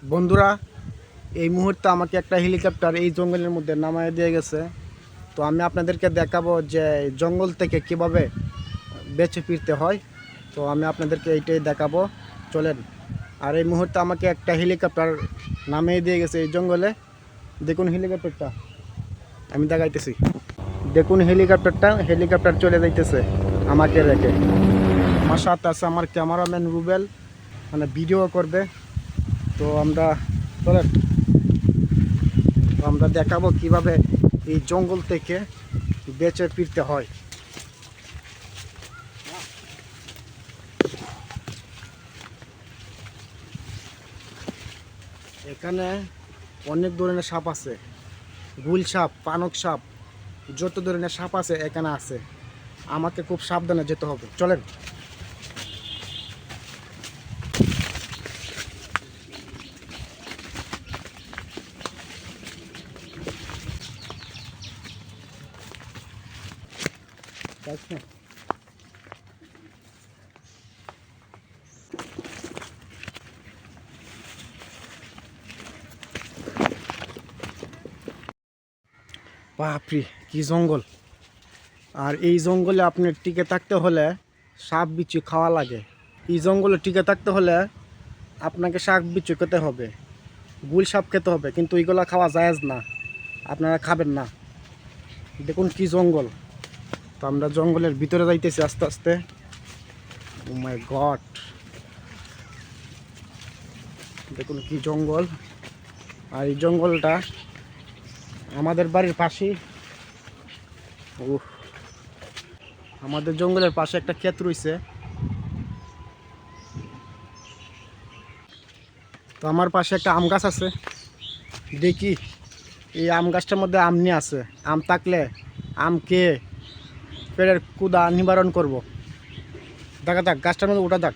বন্ধুরা, এই মুহূর্তে আমাকে একটা হেলিকপ্টার এই জঙ্গলের মধ্যে নামায় দিয়ে গেছে। তো আমি আপনাদেরকে দেখাবো যে জঙ্গল থেকে কিভাবে বেঁচে ফিরতে হয়। তো আমি আপনাদেরকে এইটাই দেখাবো, চলেন। আর এই মুহূর্তে আমাকে একটা হেলিকপ্টার নামিয়ে দিয়ে গেছে এই জঙ্গলে। দেখুন হেলিকপ্টারটা, আমি দেখাইতেছি। দেখুন হেলিকপ্টার চলে যাইতেছে আমাকে রেখে। আমার সাথে আছে আমার ক্যামেরাম্যান রুবেল, মানে ভিডিও করবে। তো চলেন, আমরা দেখাবো কিভাবে এই জঙ্গল থেকে বেঁচে ফিরতে হয়। এখানে অনেক ধরনের সাপ আছে, গুল সাপ, পানক সাপ, যত ধরনের সাপ আছে এখানে আছে। আমাকে খুব সাবধানে যেতে হবে, চলেন। বাপরে, কি জঙ্গল! আর এই জঙ্গলে আপনার টিকে থাকতে হলে সাপ বিচ্ছু খাওয়া লাগে। এই জঙ্গলে টিকে থাকতে হলে আপনাকে শাক বিচ্ছু খেতে হবে, গুল সাপ খেতে হবে, কিন্তু এইগুলা খাওয়া জায়েজ না, আপনারা খাবেন না। দেখুন কি জঙ্গল! তো আমরা জঙ্গলের ভিতরে যাইতেছি আস্তে আস্তে। ও মাই গড, দেখুন কি জঙ্গল! আর এই জঙ্গলটা আমাদের বাড়ির পাশেই। আমাদের জঙ্গলের পাশে একটা ক্ষেত রয়েছে। তো আমার পাশে একটা আম গাছ আছে, দেখি এই আম গাছটার মধ্যে আম নিয়ে আছে। আম থাকলে আম খেয়ে পেটের ক্ষুধা নিবারণ করব। দেখা যাক, গাছটার মধ্যে ওঠা যাক।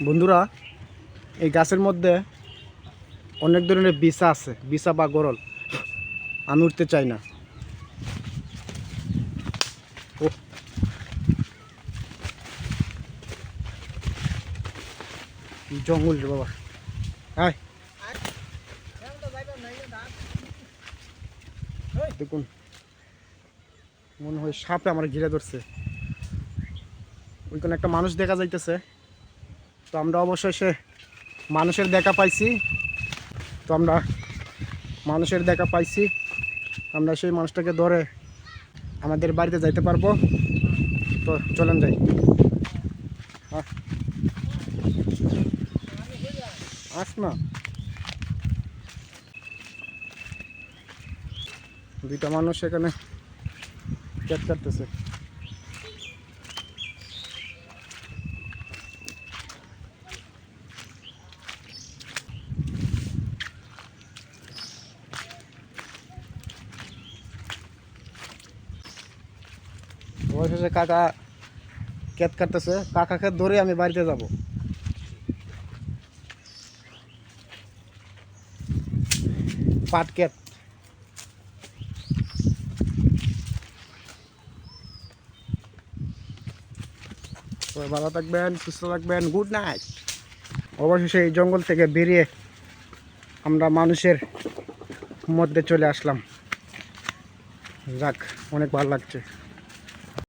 বন্ধুরা, এই গাছের মধ্যে অনেক ধরনের বিছা আছে, বিছা বা গরল। আমি উঠতে চাই না। ও, জঙ্গল রে বাবা! আয়, দেখুন, মনে হয় সাপে আমার ঘিরে ধরছে। ওইখানে একটা মানুষ দেখা যাইতেছে। তো আমরা অবশ্যই মানুষের দেখা পাইছি। তো আমরা মানুষের দেখা পাইছি, আমরা সেই মানুষটাকে ধরে আমাদের বাড়িতে যাইতে পারবো। তো চলেন যাই। আস না, দুইটা মানুষ এখানে ক্যাট কাটতেছে। অবশেষে কাকা ক্যাট কাটতেছে, কাকাকে ধরে আমি বাড়িতে যাব। পাট ক্যাট। সবাই ভালো থাকবেন, সুস্থ থাকবেন, গুড নাইট। অবশেষে এই জঙ্গল থেকে বেরিয়ে আমরা মানুষের মধ্যে চলে আসলাম। যাক, অনেক ভালো লাগছে।